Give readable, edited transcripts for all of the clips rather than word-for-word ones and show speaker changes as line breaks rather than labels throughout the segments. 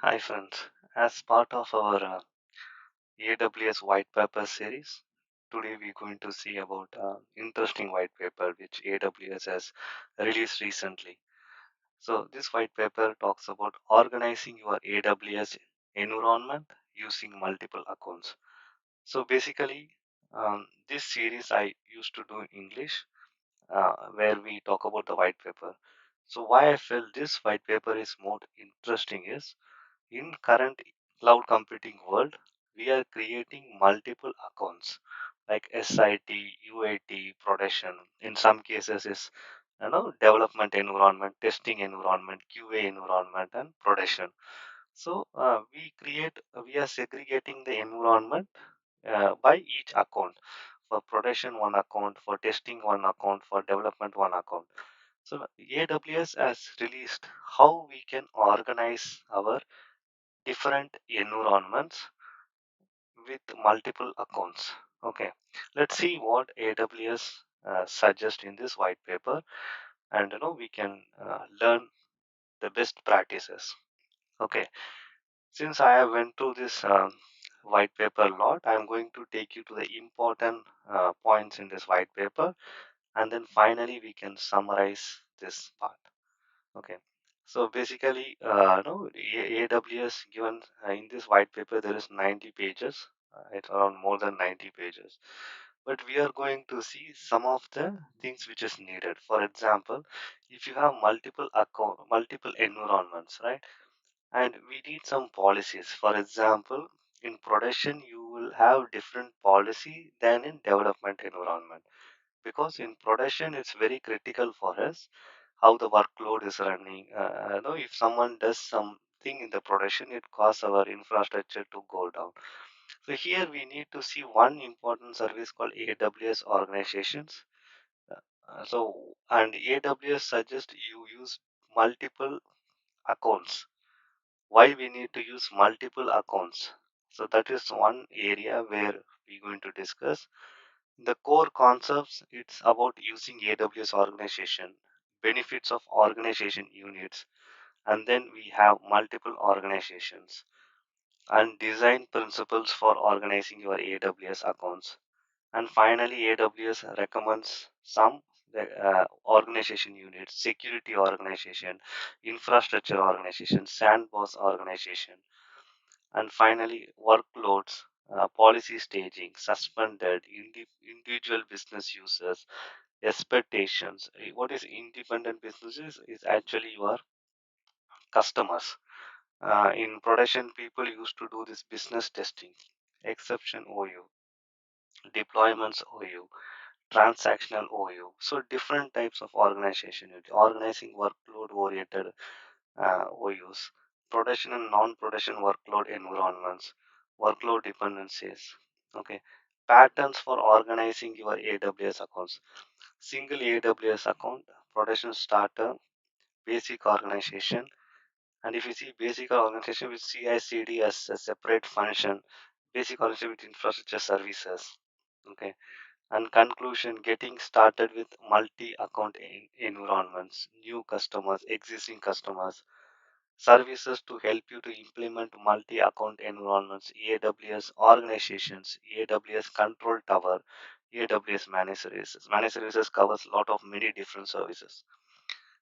Hi friends, as part of our AWS Whitepaper series, today we're going to see about interesting white paper which AWS has released recently. So this white paper talks about organizing your AWS environment using multiple accounts. So basically, this series I used to do in English, where we talk about the white paper. So why I feel this white paper is more interesting is in current cloud computing world, we are creating multiple accounts like SIT, UAT, production. In some cases, is development environment, testing environment, QA environment, and production. So we are segregating the environment by each account. For production, one account; for testing, one account; for development, one account. So AWS has released how we can organize our different environments with multiple accounts. Okay, let's see what AWS suggests in this white paper, and we can learn the best practices. Okay, since I have went through this white paper a lot, I'm going to take you to the important points in this white paper, and then finally we can summarize this part. Okay. So basically, no, AWS given in this white paper there is 90 pages. It's around more than 90 pages. But we are going to see some of the things which is needed. For example, if you have multiple environments, right? And we need some policies. For example, in production, you will have different policy than in development environment because in production it's very critical for us how the workload is running. If someone does something in the production, it causes our infrastructure to go down. So here we need to see one important service called AWS organizations. And AWS suggests you use multiple accounts. Why we need to use multiple accounts? So that is one area where we're going to discuss. The core concepts, it's about using AWS organization, benefits of organization units, and then we have multiple organizations and design principles for organizing your AWS accounts. And finally, AWS recommends some organization units, security organization, infrastructure organization, sandbox organization, and finally, workloads, policy staging, suspended, individual business users, expectations. What is independent businesses is actually your customers. In production, people used to do this business testing, exception OU, deployments OU, transactional OU. So different types of organization, organizing workload oriented OUs, production and non-production workload environments, workload dependencies. Okay, patterns for organizing your AWS accounts. Single AWS account, production starter, basic organization. And if you see basic organization with CI/CD as a separate function, basic organization with infrastructure services. Okay, and conclusion: getting started with multi-account environments, new customers, existing customers, services to help you to implement multi-account environments, AWS organizations, AWS control tower, AWS managed services. Managed services covers a lot of many different services.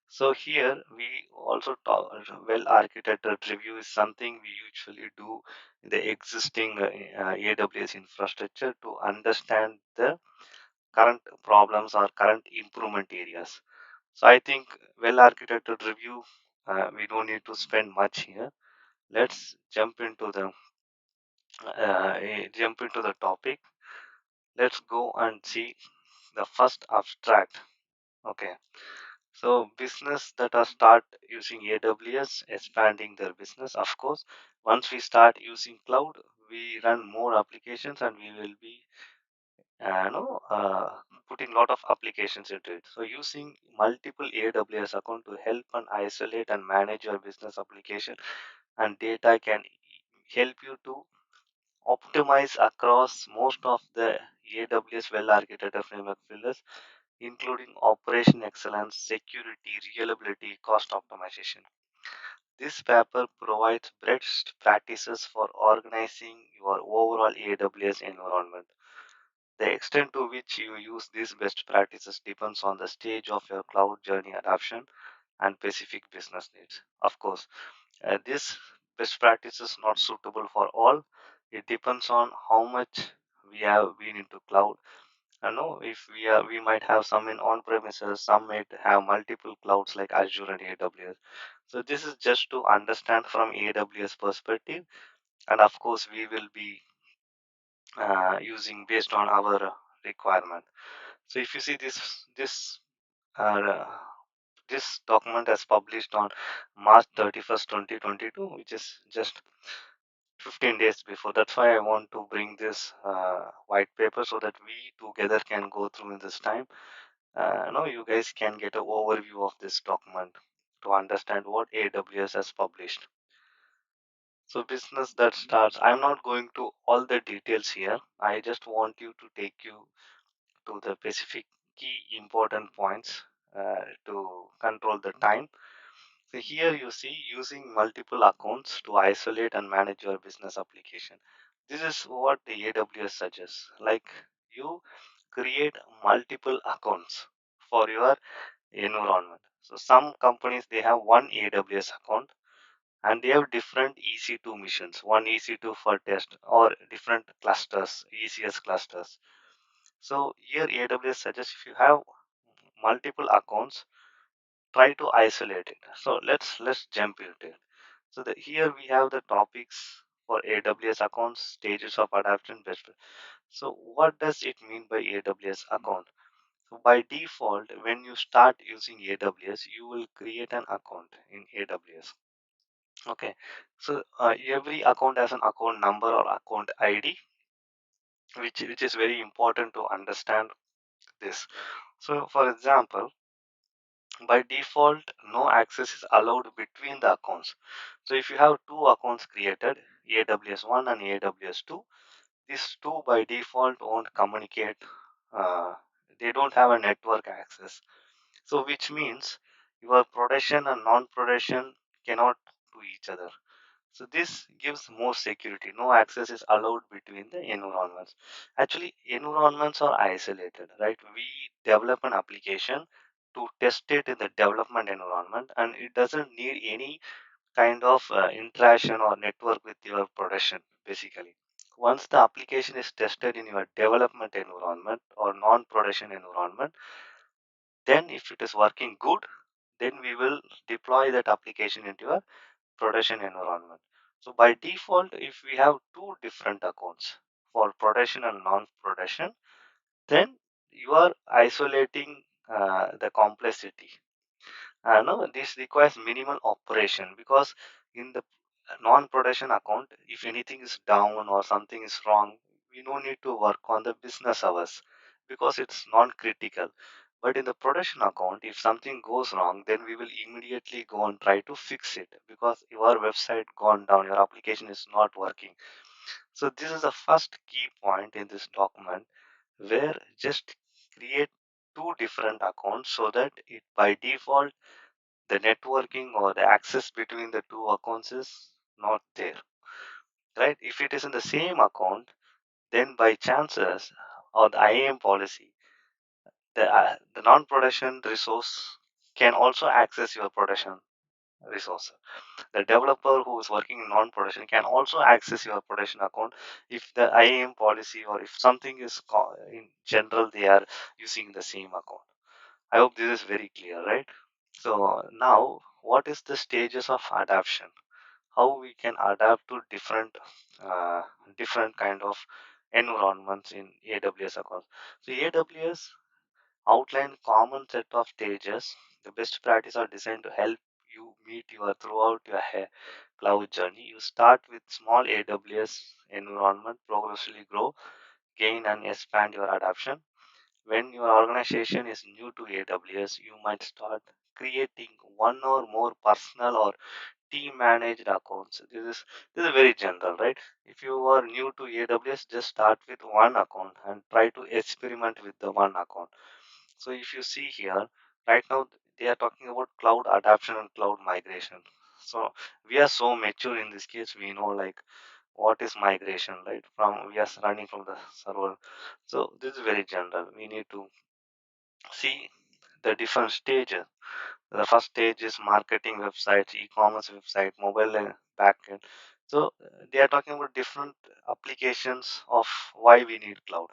So here we also talk well architected review is something we usually do in the existing AWS infrastructure to understand the current problems or current improvement areas. So I think well architected review, we don't need to spend much here. Let's jump into the topic. Let's go and see the first abstract. Okay, so business that are start using AWS, expanding their business. Of course, once we start using cloud, we run more applications and we will be putting a lot of applications into it. So using multiple AWS account to help and isolate and manage your business application and data can help you to optimize across most of the AWS well architected framework pillars, including operation excellence, security, reliability, cost optimization. This paper provides best practices for organizing your overall AWS environment. The extent to which you use these best practices depends on the stage of your cloud journey adoption and specific business needs. Of course, this best practice is not suitable for all. It depends on how much we have been into cloud. I know if we might have some in on premises, some might have multiple clouds like Azure and AWS. So this is just to understand from AWS perspective, and of course we will be using based on our requirement. So if you see uh, this document is published on March 31st, 2022, which is just 15 days before. That's why I want to bring this white paper so that we together can go through in this time. You guys can get an overview of this document to understand what AWS has published. So business that starts, I'm not going to all the details here. I just want you to take you to the specific key important points to control the time. So here you see using multiple accounts to isolate and manage your business application. This is what the AWS suggests. Like you create multiple accounts for your environment. So some companies they have one AWS account and they have different EC2 missions, one EC2 for test or different clusters, ECS clusters. So here AWS suggests if you have multiple accounts, try to isolate it. So let's jump into it. So here we have the topics for AWS accounts, stages of adoption, best. So what does it mean by AWS account? So by default, when you start using AWS, you will create an account in AWS. Okay. So every account has an account number or account ID, which is very important to understand this. So for example, by default, no access is allowed between the accounts. So if you have two accounts created, AWS 1 and AWS 2, these two by default won't communicate. Uh, they don't have a network access. So which means your production and non-production cannot to each other. So this gives more security. No access is allowed between the environments. Actually, environments are isolated, right? We develop an application to test it in the development environment, and it doesn't need any kind of interaction or network with your production, basically. Once the application is tested in your development environment or non-production environment, then if it is working good, then we will deploy that application into your production environment. So by default, if we have two different accounts for production and non-production, then you are isolating the complexity. No, this requires minimal operation because in the non-production account, if anything is down or something is wrong, we no need to work on the business hours because it's non-critical. But in the production account, if something goes wrong, then we will immediately go and try to fix it because your website gone down, your application is not working. So this is the first key point in this document where just create two different accounts so that it by default the networking or the access between the two accounts is not there, right? If it is in the same account, then by chances or the IAM policy, the non-production resource can also access your production resource. The developer who is working in non-production can also access your production account if the IAM policy or if something is in general they are using the same account. I hope this is very clear, right? So now, what is the stages of adaptation? How we can adapt to uh, different kind of environments in AWS accounts. So AWS outline common set of stages. The best practice are designed to help you meet your throughout your cloud journey. You start with small AWS environment, progressively grow, gain and expand your adoption. When your organization is new to AWS, you might start creating one or more personal or team managed accounts. This is very general, right? If you are new to AWS, just start with one account and try to experiment with the one account. So if you see here, right now they are talking about cloud adoption and cloud migration. So we are so mature in this case. We know like what is migration, right? From we are running from the server. So this is very general. We need to see the different stages. The first stage is marketing websites, e-commerce website, mobile backend. So they are talking about different applications of why we need cloud.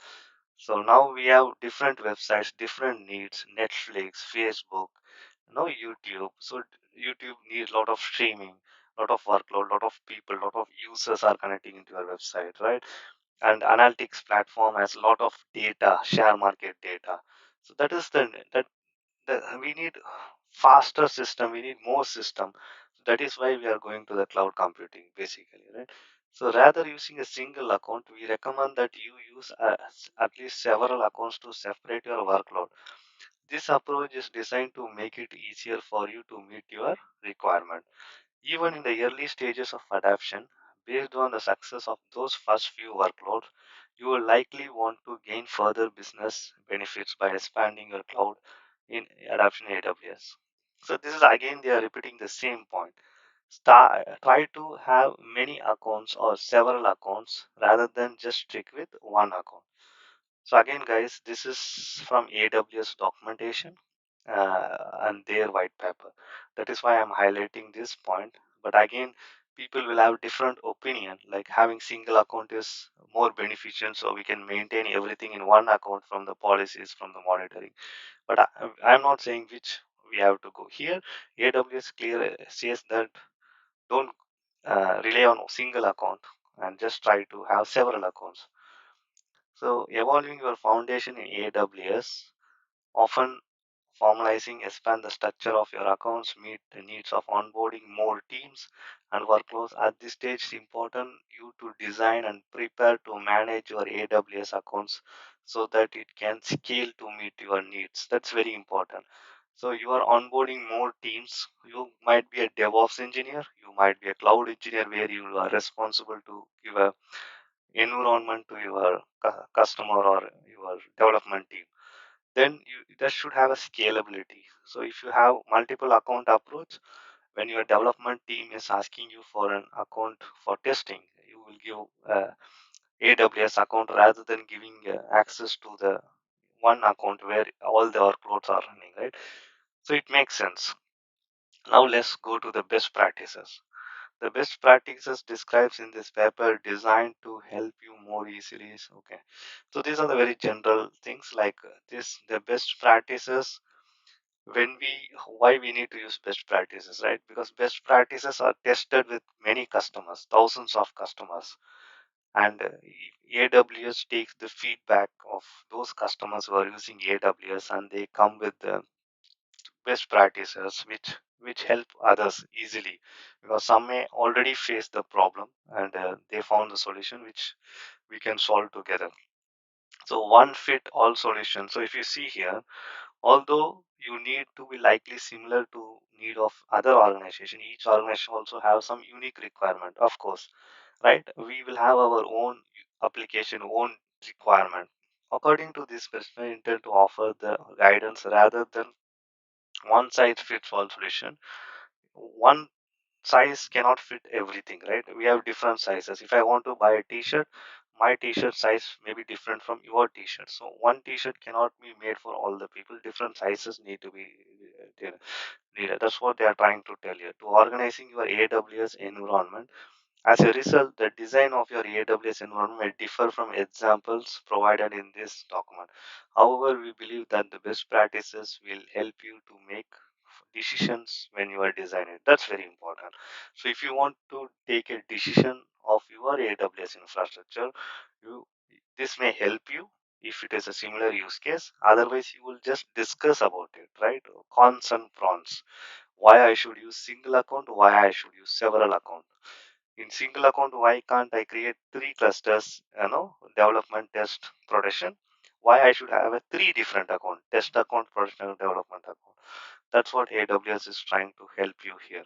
So now we have different websites, different needs, Netflix, Facebook, YouTube. So YouTube needs a lot of streaming, lot of workload, lot of people, lot of users are connecting into your website, right? And analytics platform has a lot of data, share market data. So that is the we need faster system, we need more system. That is why we are going to the cloud computing basically, right? So rather using a single account, we recommend that you use at least several accounts to separate your workload. This approach is designed to make it easier for you to meet your requirement. Even in the early stages of adoption, based on the success of those first few workloads, you will likely want to gain further business benefits by expanding your cloud in adoption AWS. So this is again they are repeating the same point. Try to have many accounts or several accounts rather than just stick with one account. So again, guys, this is from AWS documentation and their white paper. That is why I'm highlighting this point. But again, people will have different opinion. Like having single account is more beneficial, so we can maintain everything in one account from the policies, from the monitoring. But I'm not saying which we have to go here. AWS clear says that don't rely on a single account and just try to have several accounts. So evolving your foundation in AWS, often formalizing expand the structure of your accounts, meet the needs of onboarding more teams and workloads. At this stage, it's important you to design and prepare to manage your AWS accounts so that it can scale to meet your needs. That's very important. So you are onboarding more teams. You might be a DevOps engineer, you might be a cloud engineer where you are responsible to give a environment to your customer or your development team. Then that should have a scalability. So if you have multiple account approach, when your development team is asking you for an account for testing, you will give AWS account rather than giving access to the one account where all the workloads are running, right? So it makes sense. Now let's go to the best practices. The best practices describes in this paper designed to help you more easily. Okay, so these are the very general things like this. The best practices when we why we need to use best practices, right? Because best practices are tested with many customers, thousands of customers, and AWS takes the feedback of those customers who are using AWS and they come with the best practices which help others easily, because some may already face the problem and they found the solution which we can solve together. So one fit all solution. So if you see here, although you need to be likely similar to need of other organization, each organization also have some unique requirement, of course, right? We will have our own application, own requirement. According to this perspective, intend to offer the guidance rather than one size fits all solution. One size cannot fit everything, right? We have different sizes. If I want to buy a t-shirt, my t-shirt size may be different from your t-shirt. So one t-shirt cannot be made for all the people. Different sizes need to be needed. That's what they are trying to tell you. To organizing your AWS environment, as a result, the design of your AWS environment may differ from examples provided in this document. However, we believe that the best practices will help you to make decisions when you are designing. That's very important. So if you want to take a decision of your AWS infrastructure, you this may help you if it is a similar use case. Otherwise, you will just discuss about it, right? Cons and pros. Why I should use single account, why I should use several account. In single account, why can't I create three clusters, development, test, production? Why I should have a three different account, test account, production, development account. That's what AWS is trying to help you here.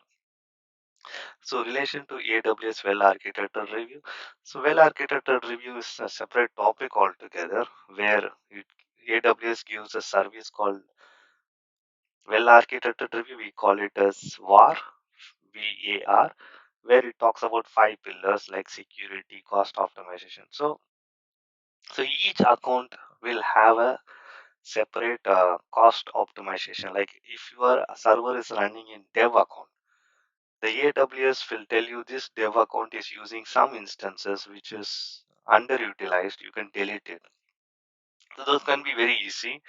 So relation to AWS well architected review. So well architected review is a separate topic altogether where AWS gives a service called well architected review. We call it as WAR, VAR, where it talks about five pillars like security, cost optimization. So each account will have a separate cost optimization. Like if your server is running in dev account, the AWS will tell you this dev account is using some instances which is underutilized. You can delete it. So those can be very easy.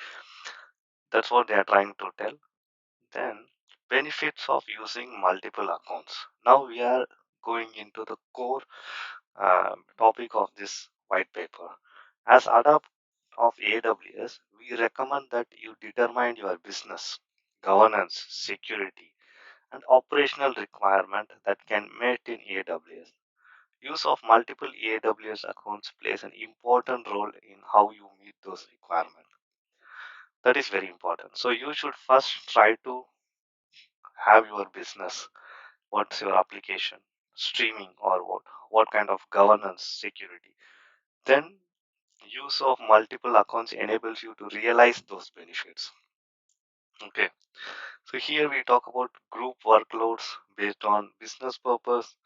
That's what they are trying to tell. Then benefits of using multiple accounts. Now we are going into the core topic of this white paper. As adapt of AWS, we recommend that you determine your business, governance, security, and operational requirement that can met in AWS. Use of multiple AWS accounts plays an important role in how you meet those requirements. That is very important. So you should first try to have your business. What's your application? Streaming or what kind of governance security? Then use of multiple accounts enables you to realize those benefits. Okay. So here we talk about group workloads based on business purpose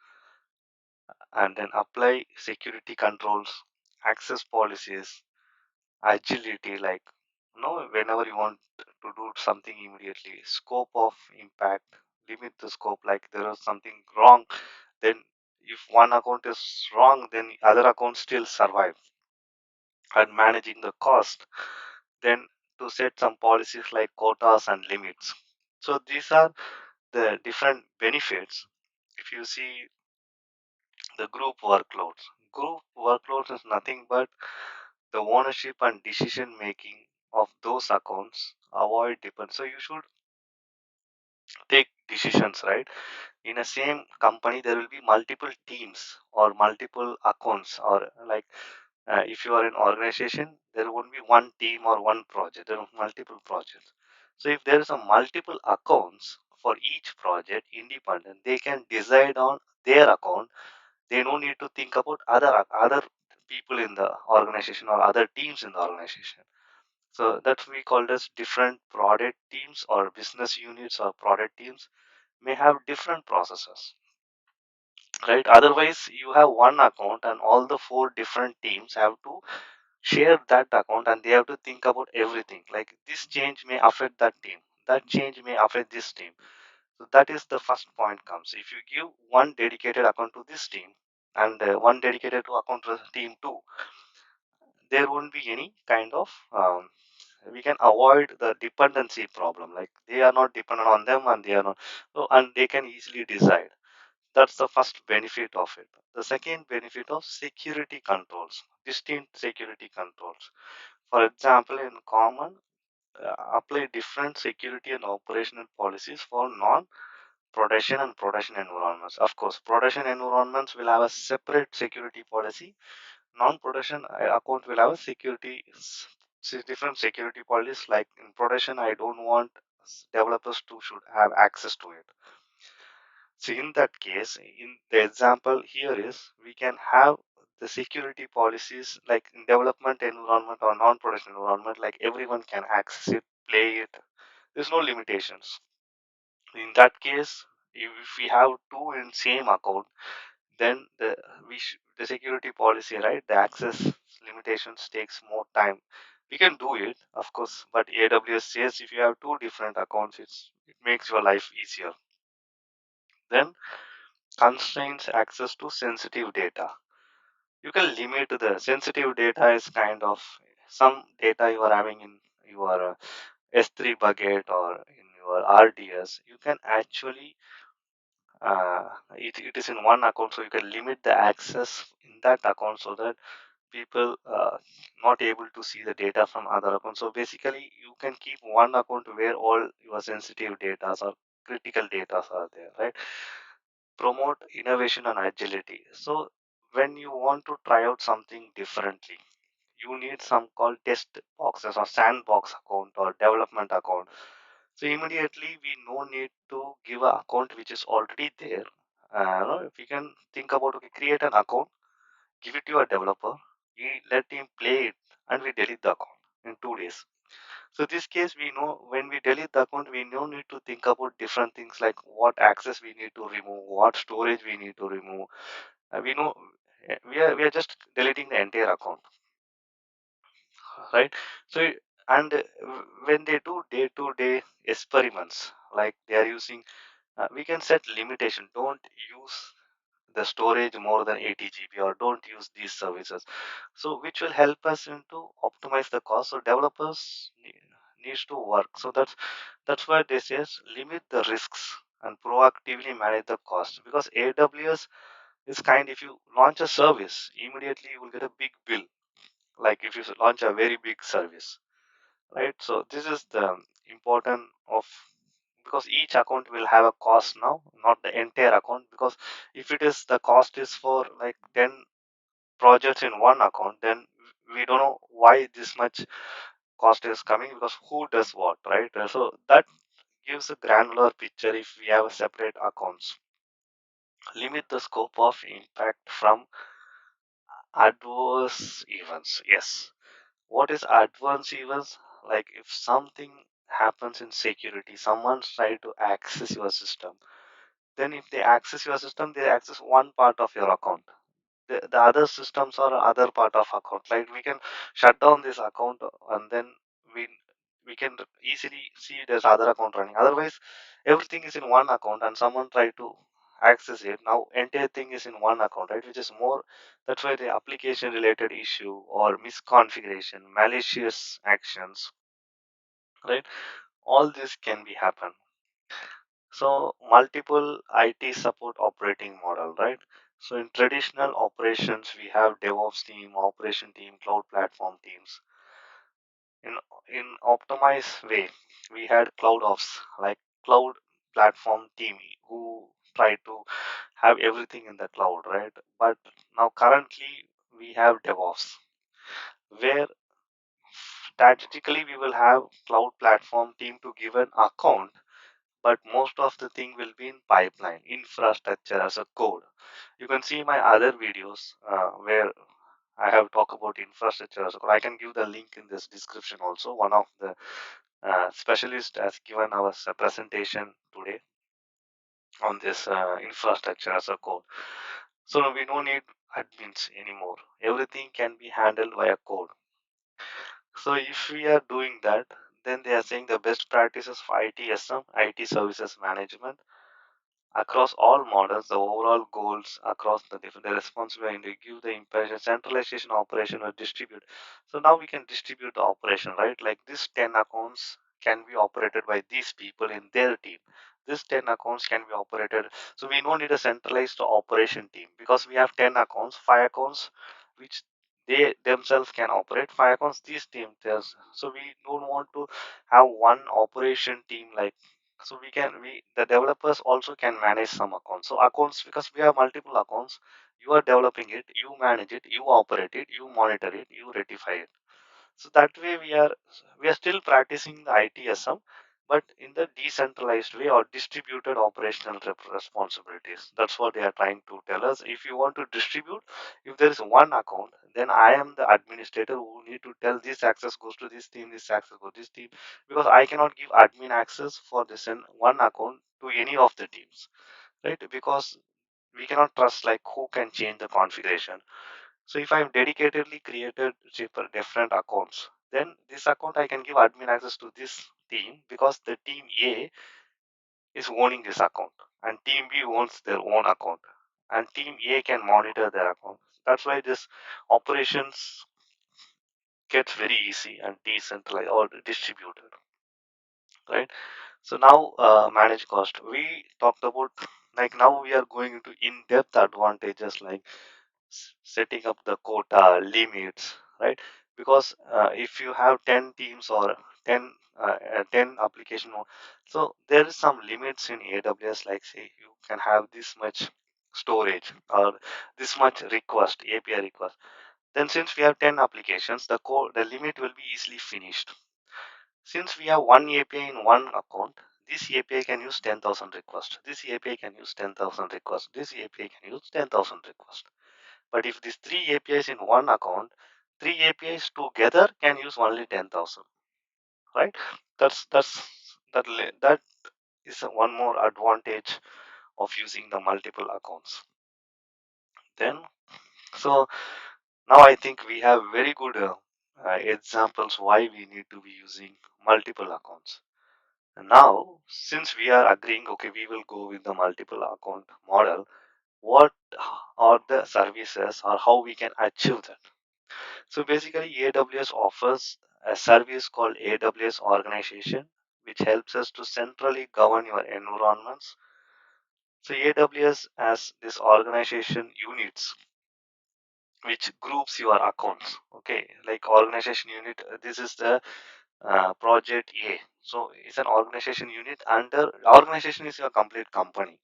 and then apply security controls, access policies, agility, like whenever you want to do something immediately, scope of impact, limit the scope, like there is something wrong, then if one account is wrong, then other accounts still survive, and managing the cost, then to set some policies like quotas and limits. So these are the different benefits. If you see the group workloads is nothing but the ownership and decision making of those accounts avoid depend. So you should take decisions, right? In a same company, there will be multiple teams or multiple accounts, or like if you are an organization, there won't be one team or one project. There are multiple projects. So if there is a multiple accounts for each project, independent, they can decide on their account. They don't need to think about other people in the organization or other teams in the organization. So that we call as different product teams or business units or product teams may have different processes, right? Otherwise, you have one account and all the four different teams have to share that account and they have to think about everything. Like this change may affect that team, that change may affect this team. So that is the first point comes. If you give one dedicated account to this team and one dedicated to account to team two, there won't be any kind of we can avoid the dependency problem. Like they are not dependent on them and they are not, so and they can easily decide. That's the first benefit of it. The second benefit of security controls, distinct security controls. For example, in common, apply different security and operational policies for non-production and production environments. Of course, production environments will have a separate security policy. Non-production account will have a different security policies. Like in production, I don't want developers to should have access to it. So in that case, in the example here is we can have the security policies like in development environment or non-production environment, like everyone can access it, play it. There's no limitations. In that case, if we have two in same account, then the security policy, right? The access limitations takes more time. We can do it, of course, but AWS says if you have two different accounts, it makes your life easier. Then constraints access to sensitive data. You can limit the sensitive data is kind of some data you are having in your S3 bucket or in your RDS. You can actually it is in one account, so you can limit the access in that account so that people not able to see the data from other accounts. So basically, you can keep one account where all your sensitive data or critical data are there, right? Promote innovation and agility. So when you want to try out something differently, you need some called test boxes or sandbox account or development account. So immediately we no need to give an account which is already there. If you can think about, okay, create an account, give it to a developer, we let him play it, and we delete the account in 2 days. So this case, we know when we delete the account, we no need to think about different things like what access we need to remove, what storage we need to remove. We know we are just deleting the entire account, right? So and when they do day-to-day experiments, like they are using, we can set limitation. Don't use the storage more than 80 GB, or don't use these services, so which will help us into optimize the cost. So developers needs to work. So that's why they says limit the risks and proactively manage the cost, because AWS is kind, if you launch a service immediately you will get a big bill, like if you launch a very big service, right? So this is the important of, because each account will have a cost now, not the entire account, because if it is the cost is for like 10 projects in one account, then we don't know why this much cost is coming, because who does what, right? So that gives a granular picture. If we have a separate accounts, limit the scope of impact from adverse events. Yes, what is adverse events? Like if something happens in security, someone's trying to access your system, then if they access your system, they access one part of your account. The other systems are other part of account. Like we can shut down this account, and then we we can easily see there's other account running. Otherwise, everything is in one account, and someone try to access it. Now entire thing is in one account, right? Which is more. That's why the application related issue or misconfiguration, malicious actions, right? All this can be happen. So multiple IT support operating model, right? So in traditional operations, we have DevOps team, operation team, cloud platform teams. In in optimized way, we had cloud ops, like cloud platform team, who try to have everything in the cloud, right? But now currently we have DevOps, where strategically we will have cloud platform team to give an account, but most of the thing will be in pipeline infrastructure as a code. You can see my other videos where I have talked about infrastructure as a code. I can give the link in this description also. One of the specialists has given us a presentation today on this infrastructure as a code. So we don't need admins anymore, everything can be handled via code. So if we are doing that, then they are saying the best practices for ITSM, IT services management, across all models, the overall goals across the different the responsibility to give the impression centralization operation or distribute. So now we can distribute the operation, right? Like this 10 accounts can be operated by these people in their team. This 10 accounts can be operated. So we don't need a centralized operation team, because we have 10 accounts, 5 accounts which they themselves can operate, 5 accounts these team does. So we don't want to have one operation team, like, so we the developers also can manage some accounts. So accounts, because we have multiple accounts, you are developing it, you manage it, you operate it, you monitor it, you rectify it. So that way we are still practicing the ITSM, but in the decentralized way or distributed operational responsibilities. That's what they are trying to tell us. If you want to distribute, if there is one account, then I am the administrator who need to tell this access goes to this team, this access goes to this team, because I cannot give admin access for this in one account to any of the teams, right? Because we cannot trust like who can change the configuration. So if I've dedicatedly created different accounts, then this account I can give admin access to this team, because the team A is owning this account and team B owns their own account, and team A can monitor their account. That's why this operations gets very easy and decentralized or distributed, right? So now manage cost. We talked about, like now we are going into in-depth advantages like setting up the quota limits, right? Because if you have 10 teams or 10 10 application so there is some limits in AWS, like say you can have this much storage or this much request, API request. Then since we have 10 applications, the limit will be easily finished. Since we have one API in one account, this API can use 10,000 requests, this API can use 10,000 requests, this API can use 10,000 requests. But if these three APIs in one account, three APIs together can use only 10,000. right? That is one more advantage of using the multiple accounts. Then, so now I think we have very good examples why we need to be using multiple accounts. And now, since we are agreeing, okay, we will go with the multiple account model, what are the services or how we can achieve that? So basically, AWS offers a service called AWS Organization, which helps us to centrally govern your environments. So AWS has this organization units which groups your accounts. Okay, like organization unit, this is the project A. So it's an organization unit under organization is your complete company.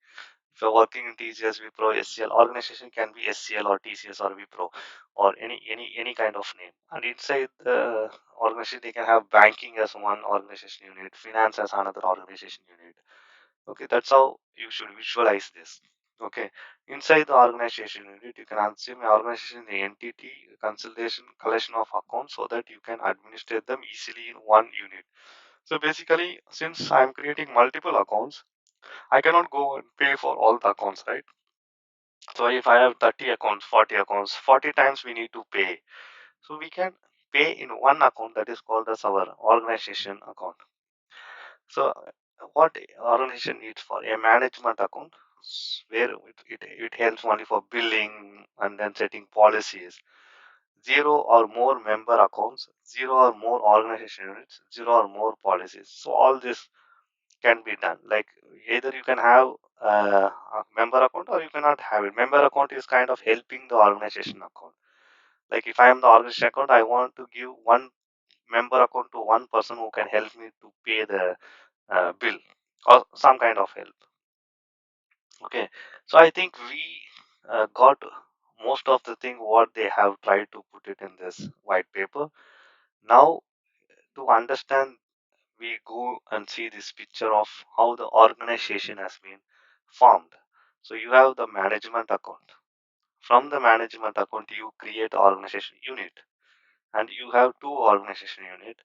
If you're working in TCS, Wipro, SCL, organization can be SCL or TCS or Wipro or any kind of name. And inside the organization, they can have banking as one organization unit, finance as another organization unit. Okay, that's how you should visualize this. Okay, inside the organization unit, you can assume an organization the entity consolidation collection of accounts so that you can administrate them easily in one unit. So basically, since I'm creating multiple accounts, I cannot go and pay for all the accounts, right? So if I have 30 accounts, 40 accounts, 40 times we need to pay. So we can pay in one account that is called as our organization account. So what organization needs for a management account where it helps only for billing and then setting policies. Zero or more member accounts, zero or more organization units, zero or more policies. So all this can be done. Like either you can have a member account or you cannot have it. Member account is kind of helping the organization account. Like if I am the organization account, I want to give one member account to one person who can help me to pay the bill or some kind of help. Okay, so I think we got most of the thing what they have tried to put it in this white paper. Now to understand, we go and see this picture of how the organization has been formed. So you have the management account. From the management account, you create organization unit, and you have two organization unit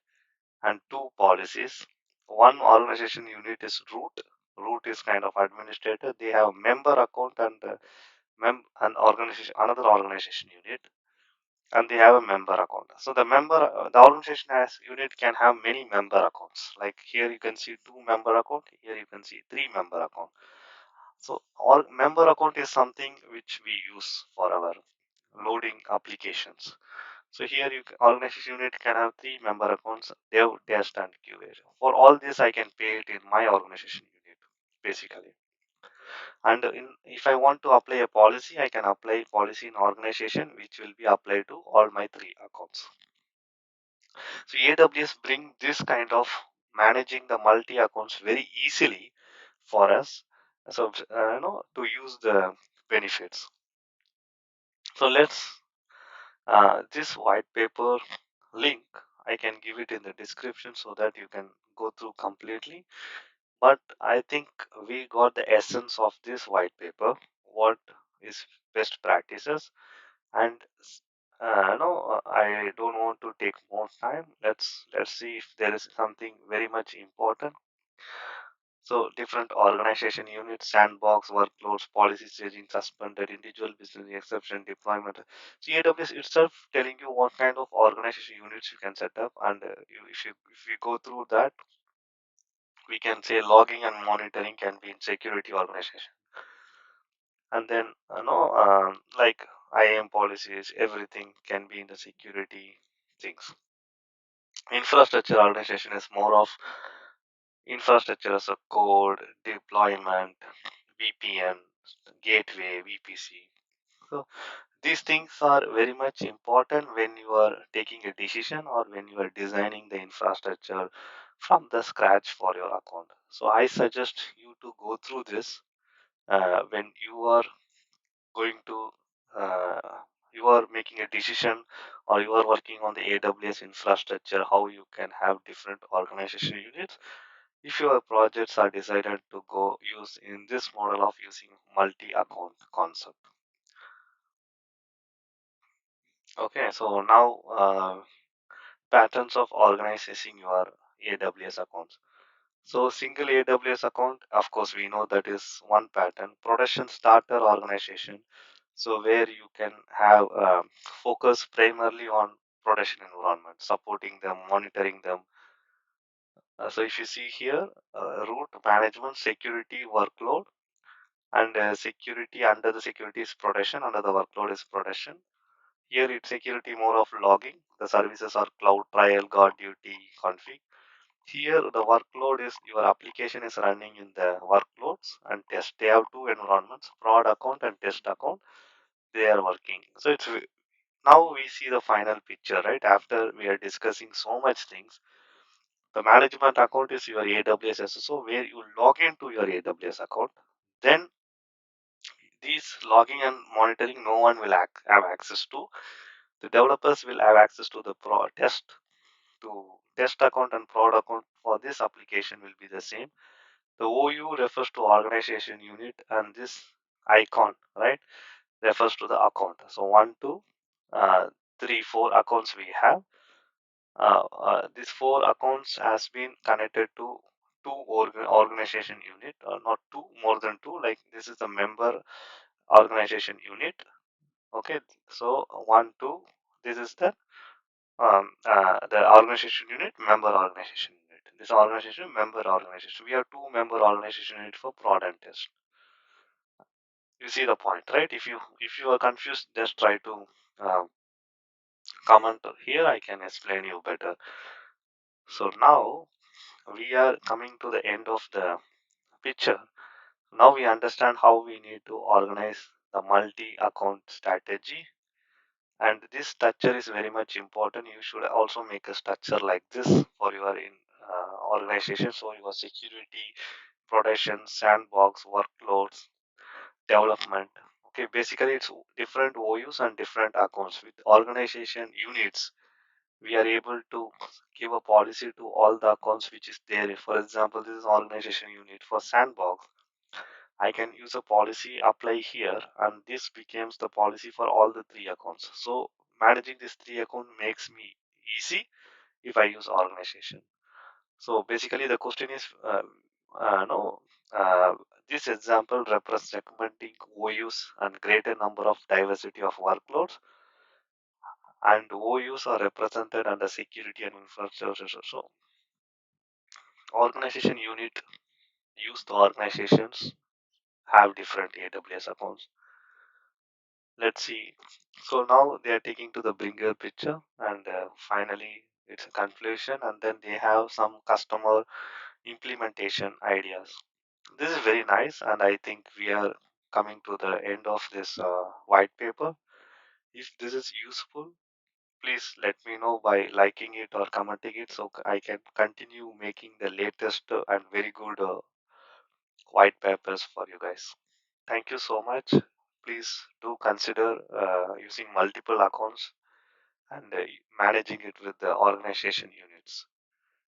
and two policies. One organization unit is root. Root is kind of administrator. They have member account and and organization another organization unit, and they have a member account. So the organization as unit can have many member accounts. Like here you can see two member account. Here you can see three member account. So all member account is something which we use for our loading applications. So here organization unit can have three member accounts, dev, test, and QA. For all this, I can pay it in my organization unit, basically. And if I want to apply a policy, I can apply policy in organization, which will be applied to all my three accounts. So AWS bring this kind of managing the multi accounts very easily for us. So to use the benefits. So let's this white paper link, I can give it in the description so that you can go through completely. But I think we got the essence of this white paper. What is best practices? And I don't want to take more time. Let's see if there is something very much important. So different organization units, sandbox, workloads, policy staging, suspended, individual business exception, deployment. So AWS itself telling you what kind of organization units you can set up, and if we go through that, we can say logging and monitoring can be in security organization, and then like IAM policies, everything can be in the security things. Infrastructure organization is more of infrastructure as a code, deployment, VPN, gateway, VPC. So these things are very much important when you are taking a decision or when you are designing the infrastructure from the scratch for your account. So I suggest you to go through this when you are going to uh, you are making a decision or you are working on the AWS infrastructure, how you can have different organization units if your projects are decided to go use in this model of using multi-account concept. Okay, so now patterns of organizing your AWS accounts. So single AWS account, of course, we know that is one pattern. Production starter organization. So where you can have focus primarily on production environment, supporting them, monitoring them. So if you see here, root management, security, workload, and security under the security is production, under the workload is production. Here it's security more of logging. The services are cloud trial, guard duty, config. Here the workload is your application is running in the workloads and test. They have two environments, prod account and test account. They are working. So it's now we see the final picture, right? After we are discussing so much things, the management account is your AWS SSO where you log into your AWS account. Then these logging and monitoring, no one will have access to. The developers will have access to the test account and prod account for this application will be the same. The OU refers to organization unit and this icon, right, refers to the account. So one, two, three, four accounts we have. These four accounts has been connected to two organization unit, or not two, more than two. Like this is the member organization unit. Okay, so one, two. This is the organization unit, member organization unit. This organization, member organization. We have two member organization unit for prod and test. You see the point, right? If you are confused, just try to comment here. I can explain you better. So now we are coming to the end of the picture. Now we understand how we need to organize the multi-account strategy. And this structure is very much important. You should also make a structure like this for your organization. So your security, production, sandbox, workloads, development. Okay, basically it's different OUs and different accounts. With organization units, we are able to give a policy to all the accounts which is there. For example, this is organization unit for sandbox. I can use a policy apply here and this becomes the policy for all the three accounts. So managing this three account makes me easy if I use organization. So basically the question is no uh, this example represents recommending OUs and greater number of diversity of workloads, and OUs are represented under security and infrastructure. So organization unit use the organizations have different AWS accounts. Let's see. So now they are taking to the bigger picture, and finally it's a conclusion, and then they have some customer implementation ideas. This is very nice, and I think we are coming to the end of this white paper. If this is useful, please let me know by liking it or commenting it so I can continue making the latest and very good white papers for you guys. Thank you so much. Please do consider using multiple accounts and managing it with the organization units.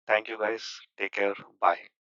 Thank you guys. Take care. Bye.